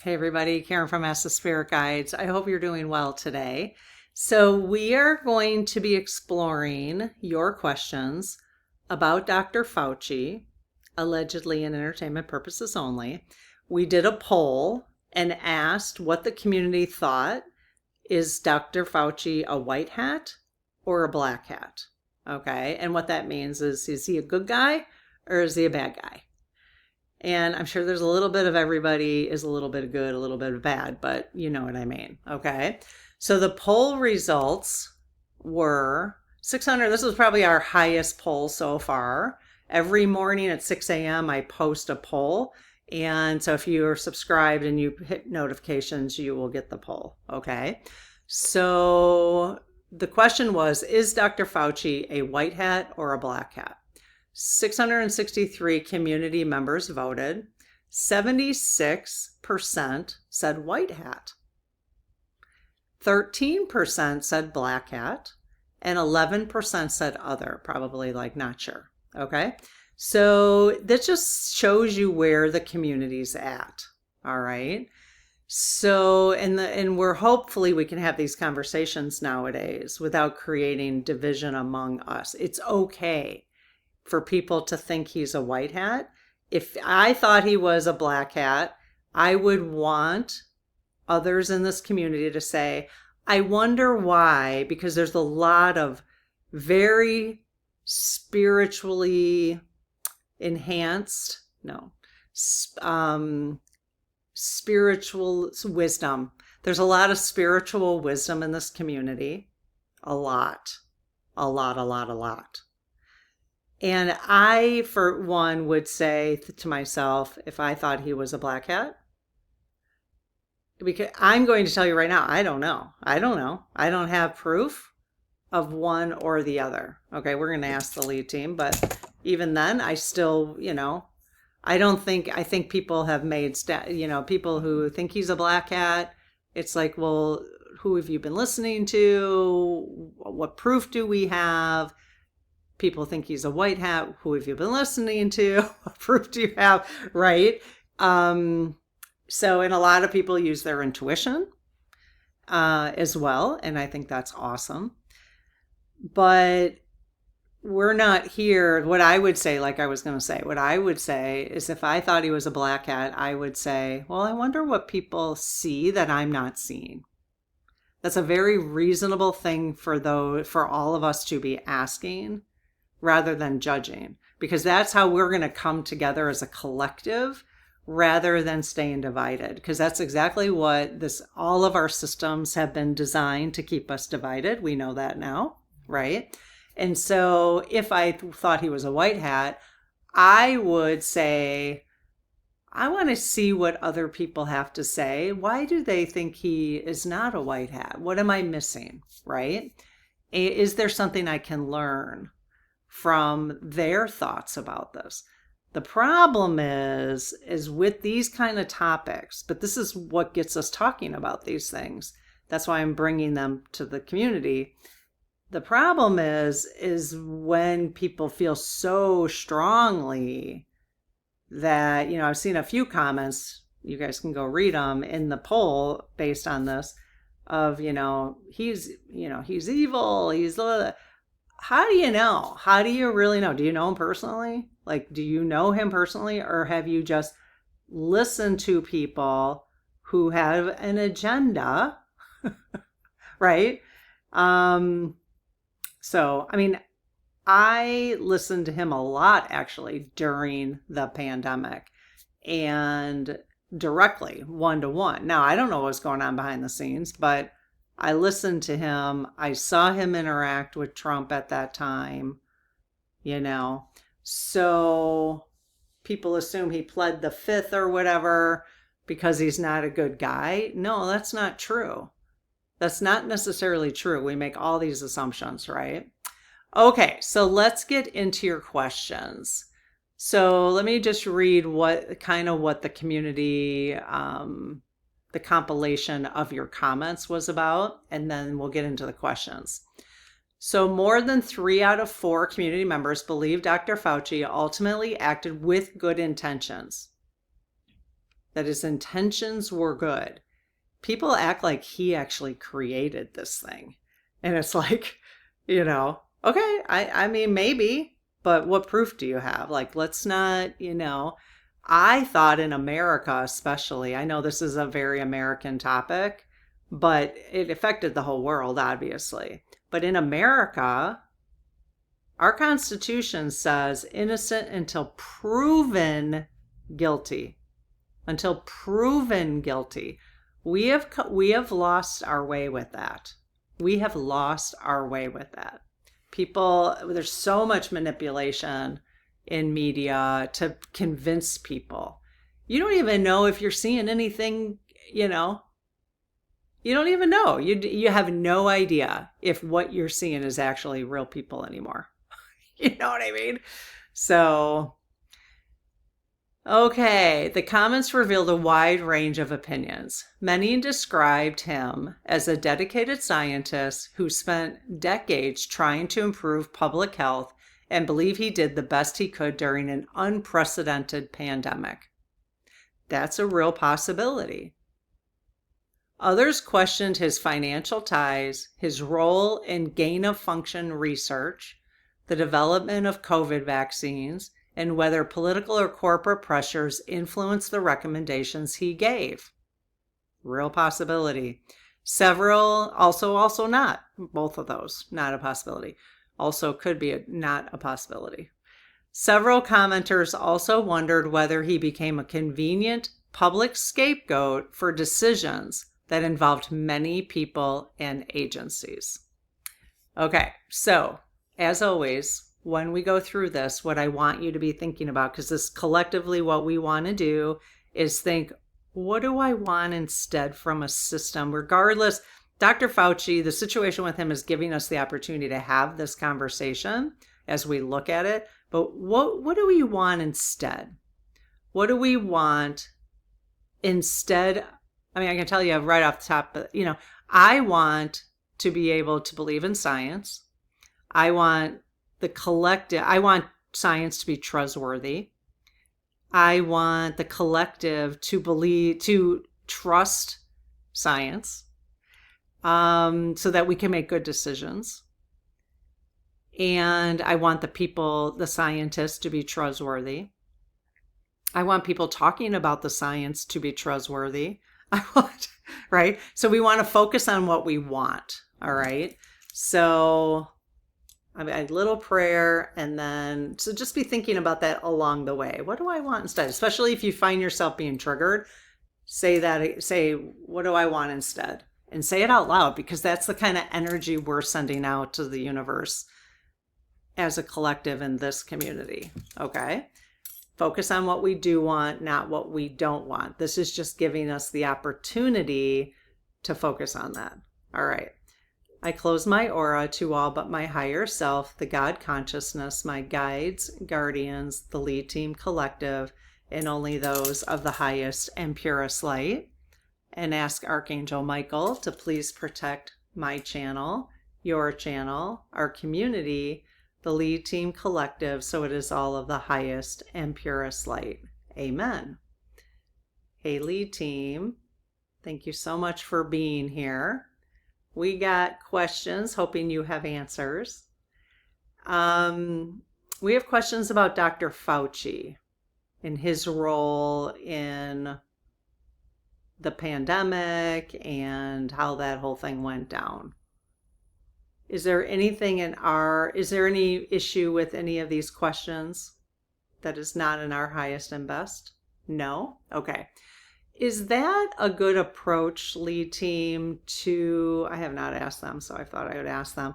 Hey everybody, Karen from Ask the Spirit Guides. I hope you're doing well today. So we are going to be exploring your questions about Dr. Fauci, allegedly in entertainment purposes only. We did a poll and asked what the community thought. Is Dr. Fauci a white hat or a black hat? Okay, and what that means is he a good guy or is he a bad guy? And I'm sure there's a little bit of everybody is a little bit of good, a little bit of bad, but you know what I mean. Okay. So the poll results were 600. This was probably our highest poll so far. Every morning at 6 a.m., I post a poll. And so if you are subscribed and you hit notifications, you will get the poll. Okay. So the question was, is Dr. Fauci a white hat or a black hat? 663 community members voted. 76% said white hat. 13% said black hat. And 11% said other, probably like not sure. Okay. So that just shows you where the community's at. All right. So, and we're hopefully we can have these conversations nowadays without creating division among us. It's okay for people to think he's a white hat. If I thought he was a black hat, I would want others in this community to say, I wonder why, because there's a lot of very spiritually enhanced, spiritual wisdom. There's a lot of spiritual wisdom in this community. A lot. And I, for one, would say to myself, if I thought he was a black hat, because I'm going to tell you right now, I don't know. I don't have proof of one or the other. Okay, we're going to ask the lead team, but even then, I still, I think people have made, people who think he's a black hat, it's like, well, who have you been listening to? What proof do we have? People think he's a white hat. Who have you been listening to? What proof do you have? Right. So, and a lot of people use their intuition as well. And I think that's awesome. But we're not here. What I would say, like I was going to say, what I would say is if I thought he was a black hat, I would say, well, I wonder what people see that I'm not seeing. That's a very reasonable thing for all of us to be asking, rather than judging, because that's how we're going to come together as a collective rather than staying divided, because that's exactly what all of our systems have been designed to keep us divided. We know that now, right? And so if I thought he was a white hat, I would say, I want to see what other people have to say. Why do they think he is not a white hat? What am I missing, right? Is there something I can learn from their thoughts about this? The problem is with these kind of topics, but this is what gets us talking about these things. That's why I'm bringing them to the community. The problem is when people feel so strongly that, I've seen a few comments, you guys can go read them in the poll based on this, of, he's evil, he's how do you know? How do you really know? Do you know him personally? Like, do you know him personally, or have you just listened to people who have an agenda, right? So, I listened to him a lot actually during the pandemic, and directly one-to-one. Now, I don't know what's going on behind the scenes, but I listened to him. I saw him interact with Trump at that time, So people assume he pled the fifth or whatever because he's not a good guy. No, that's not true. That's not necessarily true. We make all these assumptions, right? Okay, so let's get into your questions. So let me just read what the community, the compilation of your comments was about, and then we'll get into the questions. So more than 3 out of 4 community members believe Dr. Fauci ultimately acted with good intentions. that his intentions were good. People act like he actually created this thing. And it's like, okay, I mean, maybe, but what proof do you have? Like, let's not, I thought in America, especially, I know this is a very American topic, but it affected the whole world, obviously. But in America, our Constitution says innocent until proven guilty. Until proven guilty. We have lost our way with that. We have lost our way with that. People, there's so much manipulation in media to convince people. You don't even know if you're seeing anything, you don't even know. You have no idea if what you're seeing is actually real people anymore. You know what I mean? So, okay, the comments revealed a wide range of opinions. Many described him as a dedicated scientist who spent decades trying to improve public health and believe he did the best he could during an unprecedented pandemic. That's a real possibility. Others questioned his financial ties, his role in gain-of-function research, the development of COVID vaccines, and whether political or corporate pressures influenced the recommendations he gave. Real possibility. Several, also not. Both of those, not a possibility. Also could be not a possibility. Several commenters also wondered whether he became a convenient public scapegoat for decisions that involved many people and agencies. Okay, so as always, when we go through this, what I want you to be thinking about, because this collectively what we want to do is think, what do I want instead from a system? Regardless, Dr. Fauci, the situation with him is giving us the opportunity to have this conversation as we look at it. But what do we want instead? What do we want instead? I mean, I can tell you right off the top, but I want to be able to believe in science. I want science to be trustworthy. I want the collective to trust science, so that we can make good decisions. And I want the scientists to be trustworthy. I want people talking about the science to be trustworthy. Right? So we want to focus on what we want. All right. So a little prayer, and then so just be thinking about that along the way. What do I want instead? Especially if you find yourself being triggered, say, what do I want instead? And say it out loud, because that's the kind of energy we're sending out to the universe as a collective in this community. Okay? Focus on what we do want, not what we don't want. This is just giving us the opportunity to focus on that. All right. I close my aura to all but my higher self, the God consciousness, my guides, guardians, the lead team collective, and only those of the highest and purest light. And ask Archangel Michael to please protect my channel, your channel, our community, the lead team collective, so it is all of the highest and purest light. Amen. Hey, lead team, thank you so much for being here. We got questions, hoping you have answers. We have questions about Dr. Fauci and his role in the pandemic and how that whole thing went down. Is there any issue with any of these questions that is not in our highest and best? No? Okay. Is that a good approach, lead team, I have not asked them, so I thought I would ask them,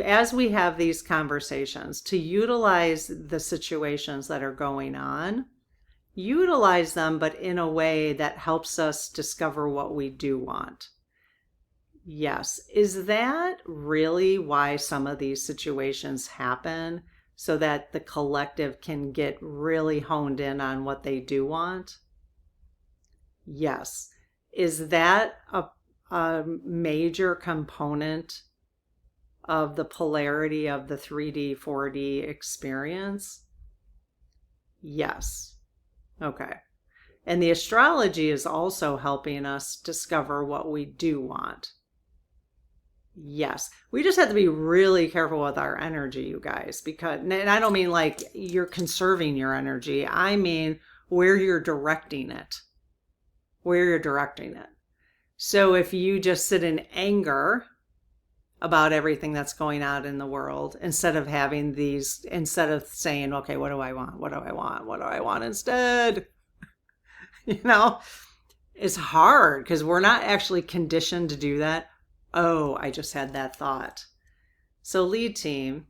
as we have these conversations, to utilize the situations that are going on, utilize them, but in a way that helps us discover what we do want? Yes. Is that really why some of these situations happen? So that the collective can get really honed in on what they do want? Yes. Is that a major component of the polarity of the 3D, 4D experience? Yes. Okay. And the astrology is also helping us discover what we do want. Yes. We just have to be really careful with our energy, you guys, because, and I don't mean like you're conserving your energy. I mean where you're directing it. Where you're directing it. So if you just sit in anger about everything that's going on in the world, instead of saying, okay, what do I want? What do I want? What do I want instead? You know, it's hard because we're not actually conditioned to do that. Oh, I just had that thought. So lead team,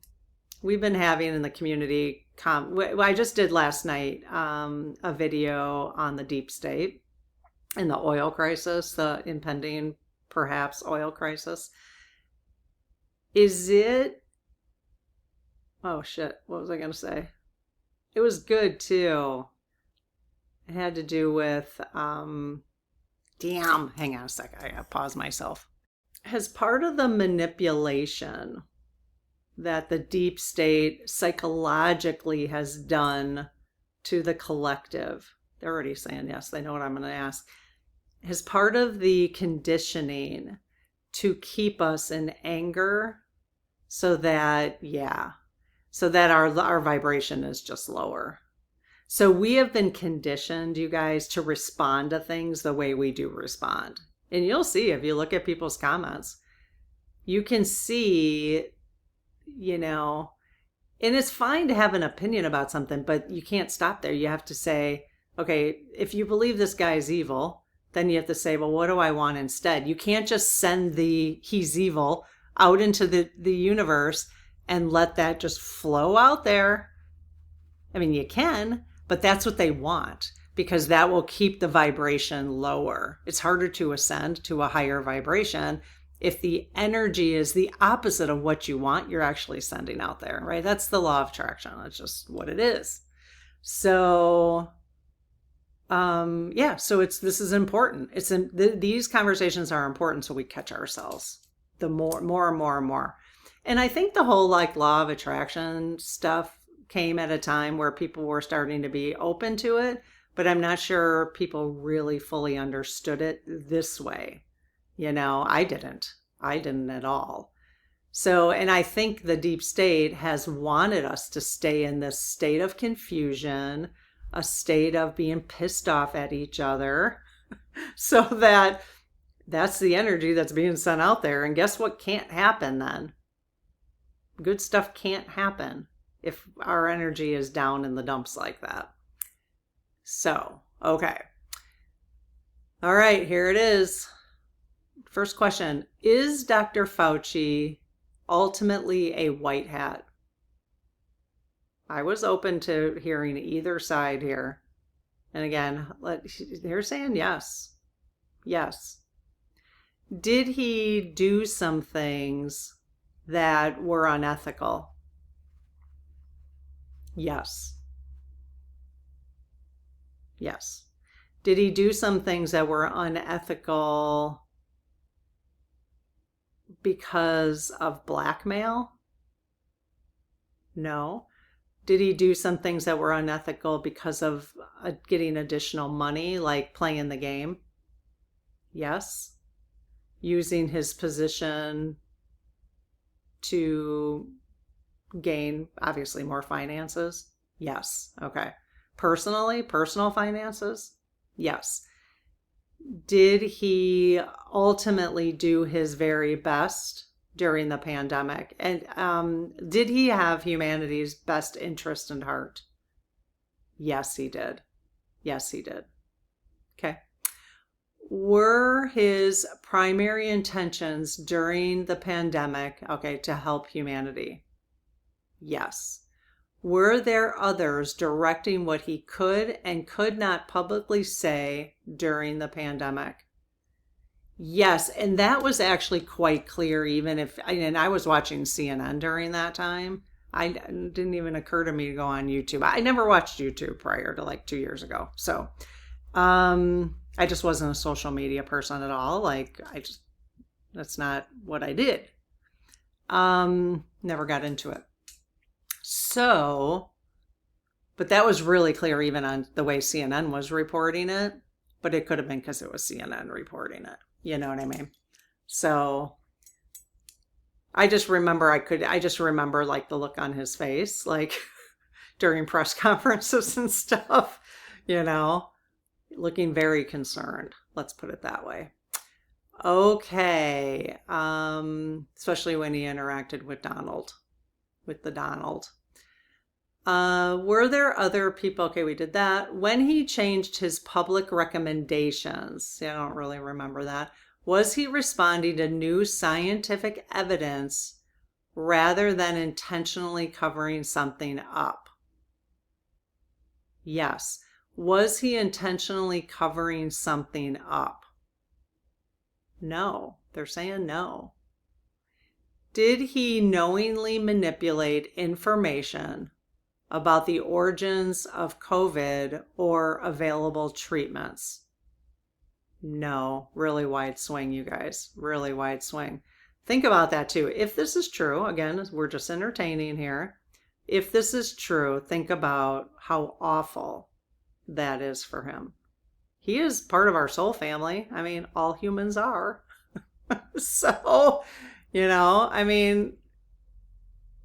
we've been having in the community, I just did last night a video on the deep state and the oil crisis, the impending perhaps oil crisis. Is it, oh shit, what was I going to say? It was good too. It had to do with, hang on a second, I gotta pause myself. As part of the manipulation that the deep state psychologically has done to the collective, they're already saying yes, they know what I'm going to ask. As part of the conditioning to keep us in anger so that our vibration is just lower. So we have been conditioned, you guys, to respond to things the way we do respond. And you'll see if you look at people's comments, you can see, and it's fine to have an opinion about something, but you can't stop there. You have to say, okay, if you believe this guy is evil, then you have to say, well, what do I want instead? You can't just send he's evil out into the universe and let that just flow out there. I mean, you can, but that's what they want, because that will keep the vibration lower. It's harder to ascend to a higher vibration if the energy is the opposite of what you want. You're actually sending out there, right? That's the law of attraction. That's just what it is. So so this is important. These conversations are important so we catch ourselves the more and more. And I think the whole law of attraction stuff came at a time where people were starting to be open to it, but I'm not sure people really fully understood it this way. I didn't at all. So, and I think the deep state has wanted us to stay in this state of confusion, a state of being pissed off at each other, so that's the energy that's being sent out there. And guess what can't happen then? Good stuff can't happen if our energy is down in the dumps like that. So, okay. All right, here it is. First question, is Dr. Fauci ultimately a white hat? I was open to hearing either side here. And again, they're saying yes. Yes. Did he do some things that were unethical? Yes. Yes. Did he do some things that were unethical because of blackmail? No. Did he do some things that were unethical because of getting additional money, like playing the game? Yes. Using his position to gain, obviously, more finances? Yes. Okay. Personal finances? Yes. Did he ultimately do his very best during the pandemic? And did he have humanity's best interest in heart? Yes, he did. Yes, he did. Okay. Were his primary intentions during the pandemic, to help humanity? Yes. Were there others directing what he could and could not publicly say during the pandemic? Yes, and that was actually quite clear, and I was watching CNN during that time. It didn't even occur to me to go on YouTube. I never watched YouTube prior to 2 years ago. So, I just wasn't a social media person at all. That's not what I did. Never got into it. So, But that was really clear even on the way CNN was reporting it. But it could have been because it was CNN reporting it. You know what I mean? So I just remember like the look on his face, like during press conferences and stuff, you know, looking very concerned. Let's put it that way. Okay. Especially when he interacted with the Donald. Were there other people? Okay, we did that. When he changed his public recommendations, see, I don't really remember that. Was he responding to new scientific evidence rather than intentionally covering something up? Yes. Was he intentionally covering something up? No. They're saying no. Did he knowingly manipulate information about the origins of COVID or available treatments? No. Really wide swing, you guys. Really wide swing. Think about that too. If this is true, again, we're just entertaining here. If this is true, think about how awful that is for him. He is part of our soul family. I mean, all humans are. So, I mean,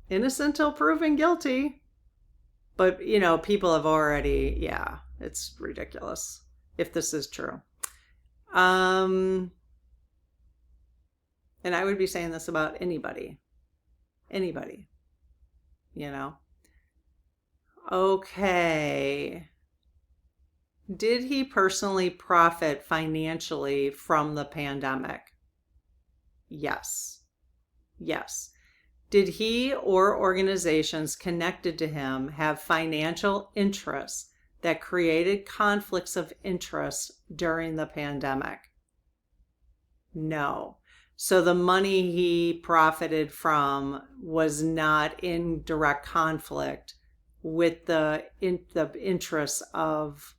innocent till proven guilty. But, people have already, yeah, it's ridiculous if this is true. And I would be saying this about anybody. Anybody. Okay. Did he personally profit financially from the pandemic? Yes. Yes. Did he or organizations connected to him have financial interests that created conflicts of interest during the pandemic? No. So the money he profited from was not in direct conflict with the interests of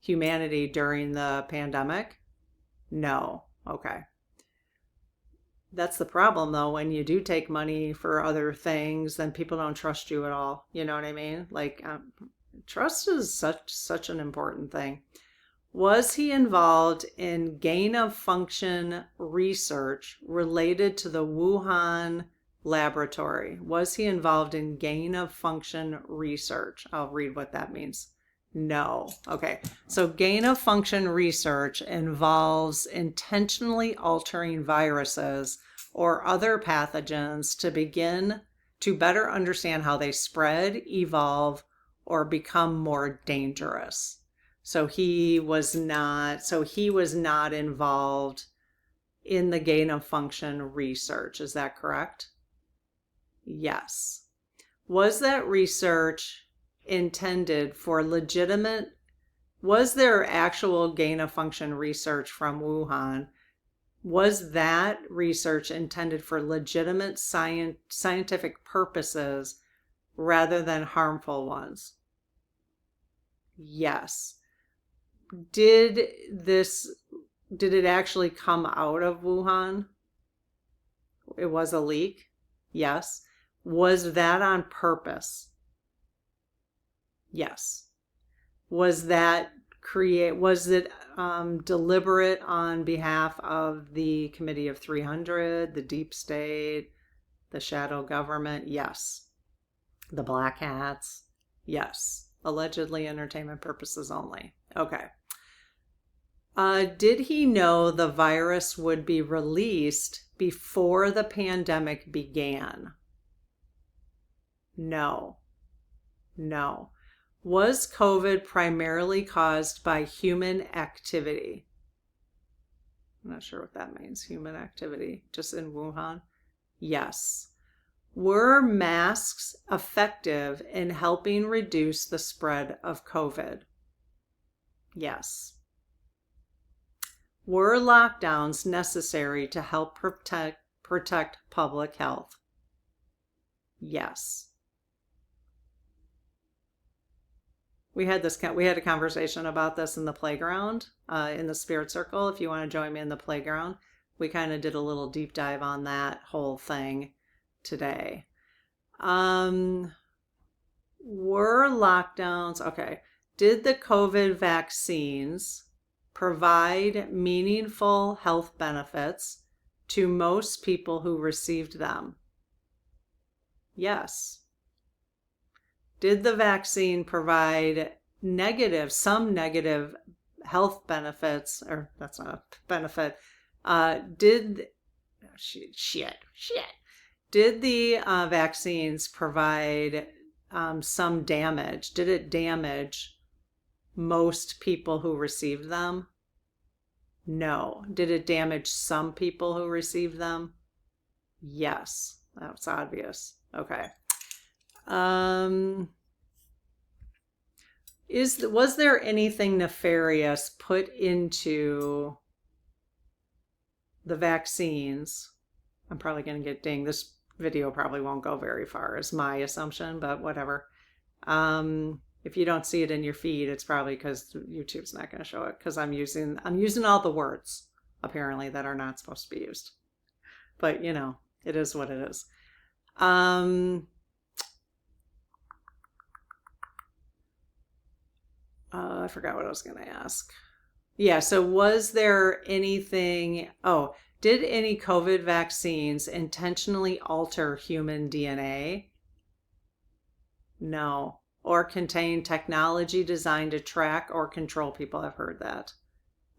humanity during the pandemic? No. Okay. That's the problem, though. When you do take money for other things, then people don't trust you at all. You know what I mean? Like, trust is such an important thing. Was he involved in gain-of-function research related to the Wuhan laboratory? Was he involved in gain-of-function research? I'll read what that means. No. Okay. So gain-of-function research involves intentionally altering viruses or other pathogens to better understand how they spread, evolve, or become more dangerous. So he was not involved in the gain-of-function research. Is that correct? Yes. Was that research intended for legitimate? Was there actual gain-of-function research from Wuhan? Was that research intended for legitimate scientific purposes rather than harmful ones? Yes. Did it actually come out of Wuhan? It was a leak? Yes. Was that on purpose? Yes. Was it deliberate on behalf of the Committee of 300, the deep state, the shadow government? Yes. The black hats? Yes. Allegedly entertainment purposes only. Okay. Did he know the virus would be released before the pandemic began? No. No. Was COVID primarily caused by human activity? I'm not sure what that means, human activity, just in Wuhan? Yes. Were masks effective in helping reduce the spread of COVID? Yes. Were lockdowns necessary to help protect public health? Yes. We had a conversation about this in the playground, in the spirit circle. If you want to join me in the playground, we kind of did a little deep dive on that whole thing today. Were lockdowns, okay. Did the COVID vaccines provide meaningful health benefits to most people who received them? Yes. Did the vaccine provide some negative health benefits, or that's not a benefit, did, shit. Did the vaccines provide some damage? Did it damage most people who received them? No. Did it damage some people who received them? Yes. That's obvious. Okay. Was there anything nefarious put into the vaccines? I'm probably going to get dinged. This video probably won't go very far, is my assumption, but whatever. If you don't see it in your feed, it's probably because YouTube's not going to show it, because I'm using all the words apparently that are not supposed to be used. But you know, it is what it is. I forgot what I was going to ask. Yeah, so was there anything, did any COVID vaccines intentionally alter human DNA? No. Or contain technology designed to track or control people? I've heard that.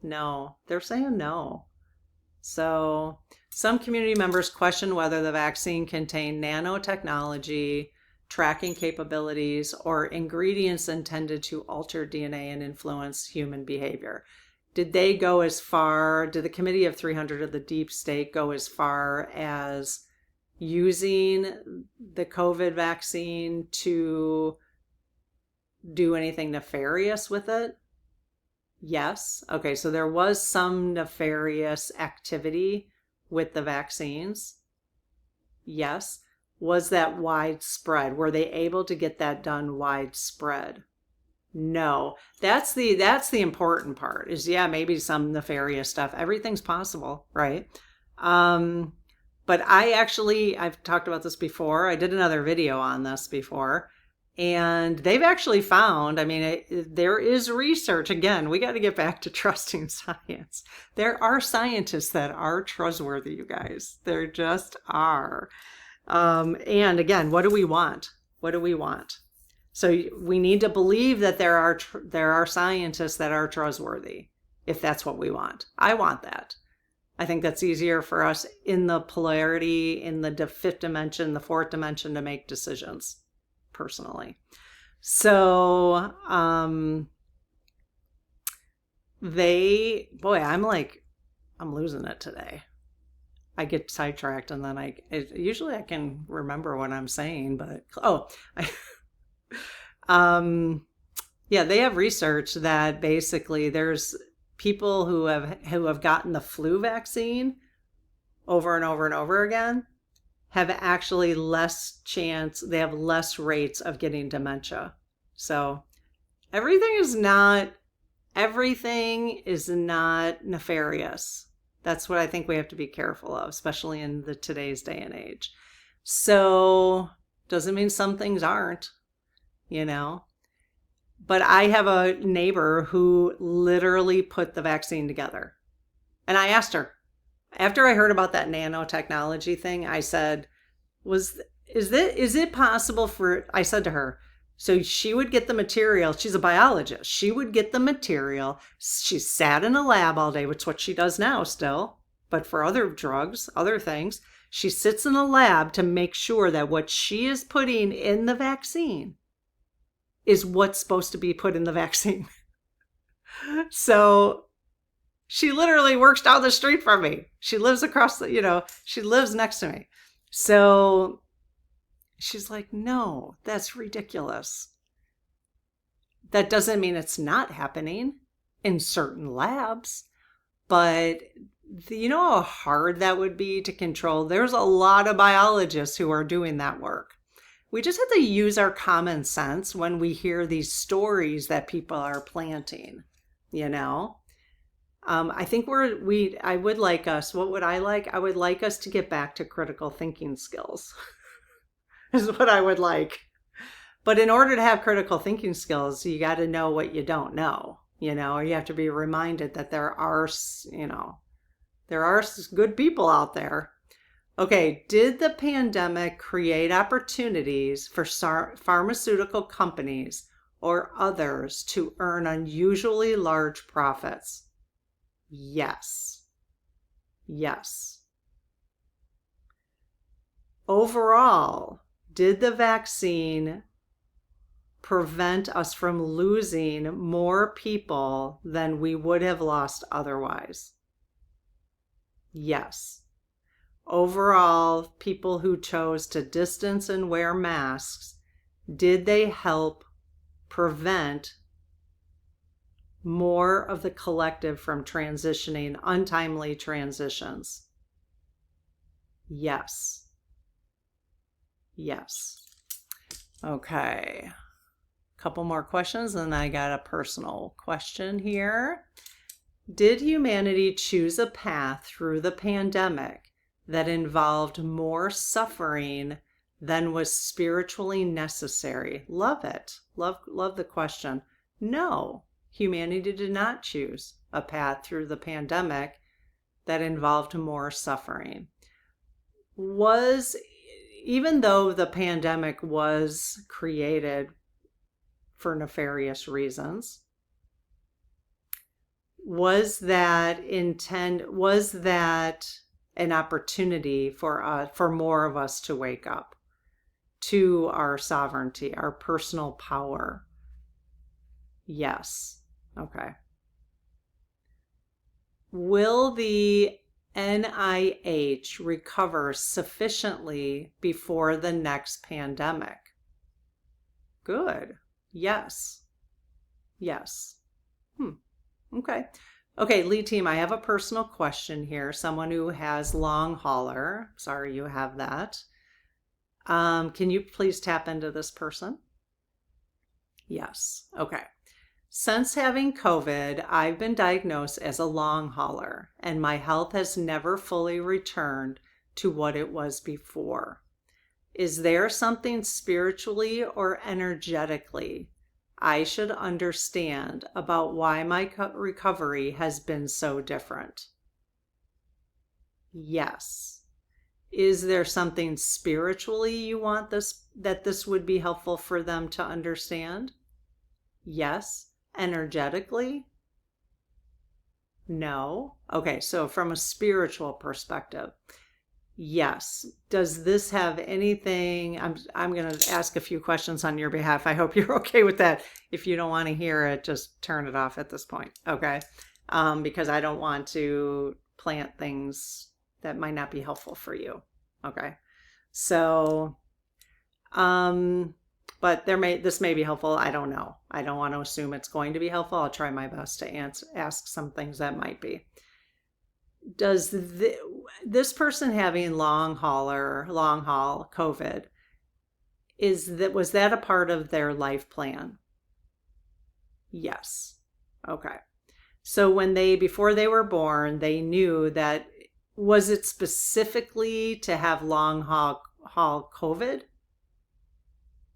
No. They're saying no. So some community members question whether the vaccine contained nanotechnology, tracking capabilities, or ingredients intended to alter DNA and influence human behavior. Did they go as far, did the Committee of 300 of the Deep State go as far as using the COVID vaccine to do anything nefarious with it? Yes. Okay, so there was some nefarious activity with the vaccines. Yes. Was that widespread? Were they able to get that done widespread? No. That's the important part, is maybe some nefarious stuff. Everything's possible, right? But I've talked about this before. I did another video on this before. And they've actually found, there is research. Again, we got to get back to trusting science. There are scientists that are trustworthy, you guys. There just are. And again, what do we want? What do we want? So we need to believe that there are scientists that are trustworthy, if that's what we want. I want that. I think that's easier for us in the polarity, in the fifth dimension, the fourth dimension, to make decisions, personally. So I'm losing it today. I get sidetracked, and then usually I can remember what I'm saying, but they have research that basically there's people who have gotten the flu vaccine over and over and over again have actually less chance, they have less rates of getting dementia. So everything is not nefarious. That's what I think we have to be careful of, especially in today's day and age. So doesn't mean some things aren't, But I have a neighbor who literally put the vaccine together. And I asked her, after I heard about that nanotechnology thing, I said, is it possible I said to her, so she would get the material. She's a biologist. She would get the material. She sat in a lab all day, which is what she does now still. But for other drugs, other things, she sits in a lab to make sure that what she is putting in the vaccine is what's supposed to be put in the vaccine. So she literally works down the street from me. She lives she lives next to me. So she's like, no, that's ridiculous. That doesn't mean it's not happening in certain labs, but you know how hard that would be to control? There's a lot of biologists who are doing that work. We just have to use our common sense when we hear these stories that people are planting, I think I would like us, what would I like? I would like us to get back to critical thinking skills. Is what I would like. But in order to have critical thinking skills, you got to know what you don't know, or you have to be reminded that there are, there are good people out there. Okay, did the pandemic create opportunities for pharmaceutical companies or others to earn unusually large profits? Yes. Yes. Overall, did the vaccine prevent us from losing more people than we would have lost otherwise? Yes. Overall, people who chose to distance and wear masks, did they help prevent more of the collective from transitioning, untimely transitions? Yes. Yes. Okay. Couple more questions, and I got a personal question here. Did humanity choose a path through the pandemic that involved more suffering than was spiritually necessary? Love it. Love the question. No, humanity did not choose a path through the pandemic that involved more suffering. Even though the pandemic was created for nefarious reasons, was that an opportunity for more of us to wake up to our sovereignty, our personal power? Yes. Okay. Will the NIH recover sufficiently before the next pandemic? Good. Yes. Yes. Okay. Okay, lead team, I have a personal question here. Someone who has long hauler. Sorry you have that. Can you please tap into this person? Yes. Okay. Since having COVID, I've been diagnosed as a long hauler, and my health has never fully returned to what it was before. Is there something spiritually or energetically I should understand about why my recovery has been so different? Yes. Is there something spiritually you want that this would be helpful for them to understand? Yes. Energetically? No. Okay, so from a spiritual perspective, yes. Does this have anything? I'm going to ask a few questions on your behalf. I hope you're okay with that. If you don't want to hear it, just turn it off at this point, okay? Because I don't want to plant things that might not be helpful for you, okay? So, but this may be helpful. I don't know. I don't want to assume it's going to be helpful. I'll try my best to ask some things that might be. Does this person having long haul COVID, was that a part of their life plan? Yes. Okay. So before they were born, they knew that, was it specifically to have long haul COVID?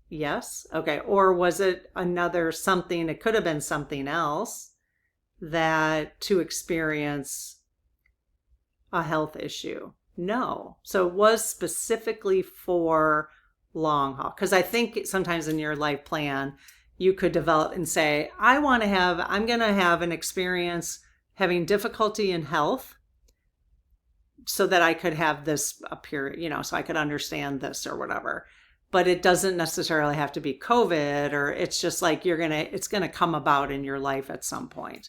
Yes. Okay. Or was it something, it could have been something else, that to experience a health issue? No. So it was specifically for long haul. Because I think sometimes in your life plan, you could develop and say, I'm going to have an experience having difficulty in health so that I could have this appear, so I could understand this or whatever. But it doesn't necessarily have to be COVID, or it's just like it's going to come about in your life at some point.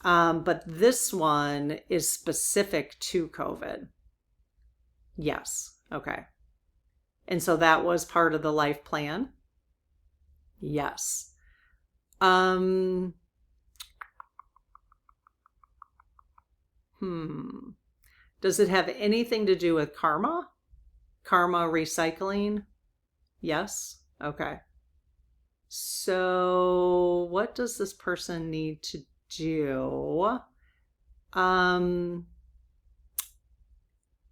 But this one is specific to COVID. Yes. Okay. And so that was part of the life plan? Yes. Does it have anything to do with karma? Karma recycling? Yes. Okay. So what does this person need to do?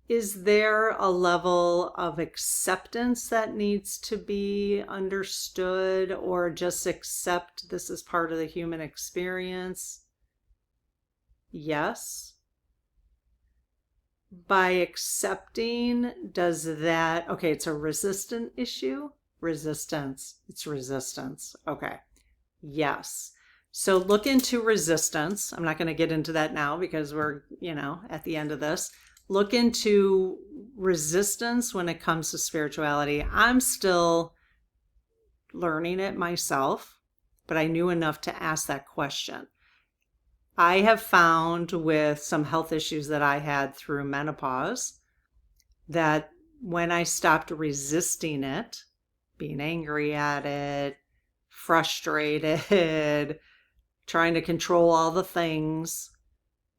Is there a level of acceptance that needs to be understood, or just accept this is part of the human experience? Yes. By accepting, does that, okay, it's a resistant issue? Resistance. It's resistance. Okay. Yes. So look into resistance. I'm not going to get into that now because we're, at the end of this. Look into resistance when it comes to spirituality. I'm still learning it myself, but I knew enough to ask that question. I have found with some health issues that I had through menopause that when I stopped resisting it, being angry at it, frustrated, trying to control all the things,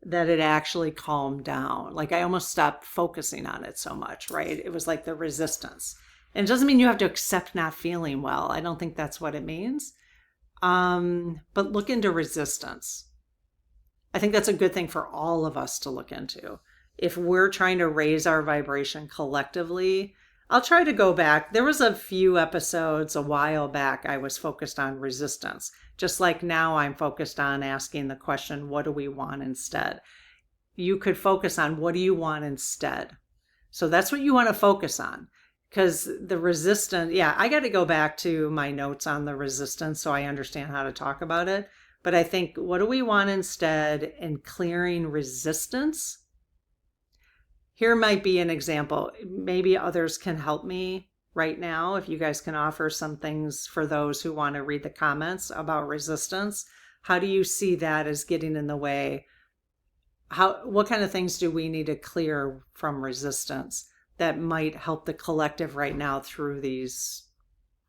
that it actually calmed down. Like I almost stopped focusing on it so much, right? It was like the resistance. And it doesn't mean you have to accept not feeling well. I don't think that's what it means. But look into resistance. I think that's a good thing for all of us to look into. If we're trying to raise our vibration collectively, I'll try to go back. There was a few episodes a while back I was focused on resistance. Just like now I'm focused on asking the question, what do we want instead? You could focus on what do you want instead? So that's what you want to focus on. Because the resistance, I got to go back to my notes on the resistance so I understand how to talk about it. But I think, what do we want instead? And clearing resistance. Here might be an example. Maybe others can help me right now. If you guys can offer some things for those who want to read the comments about resistance. How do you see that as getting in the way? What kind of things do we need to clear from resistance that might help the collective right now through these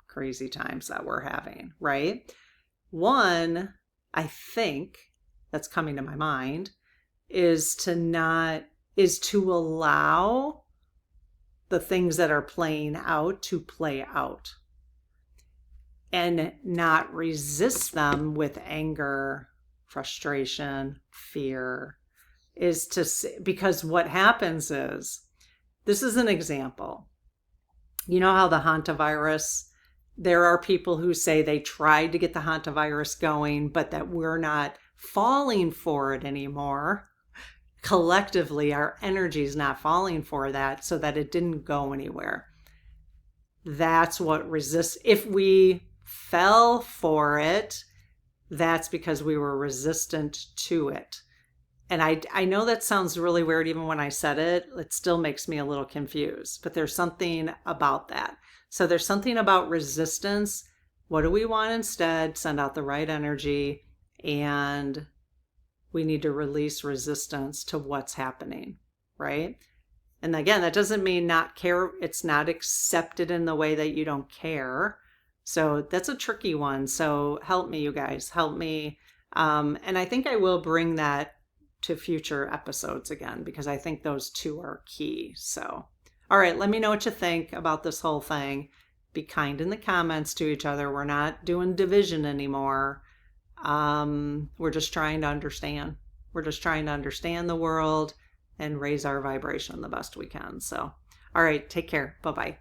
crazy times that we're having, right? One, I think that's coming to my mind is to allow the things that are playing out to play out and not resist them with anger, frustration, fear, because what happens is, this is an example. You know how the hantavirus, there are people who say they tried to get the hantavirus going, but that we're not falling for it anymore. Collectively, our energy is not falling for that, so that it didn't go anywhere. That's what resists. If we fell for it, that's because we were resistant to it. And I know that sounds really weird even when I said it. It still makes me a little confused, but there's something about that. So there's something about resistance. What do we want instead? Send out the right energy, and we need to release resistance to what's happening, right? And again, that doesn't mean not care. It's not accepted in the way that you don't care. So that's a tricky one. So help me, you guys, help me. And I think I will bring that to future episodes again, because I think those two are key. So, all right, let me know what you think about this whole thing. Be kind in the comments to each other. We're not doing division anymore. We're just trying to understand. We're just trying to understand the world and raise our vibration the best we can. So, all right, take care. Bye-bye.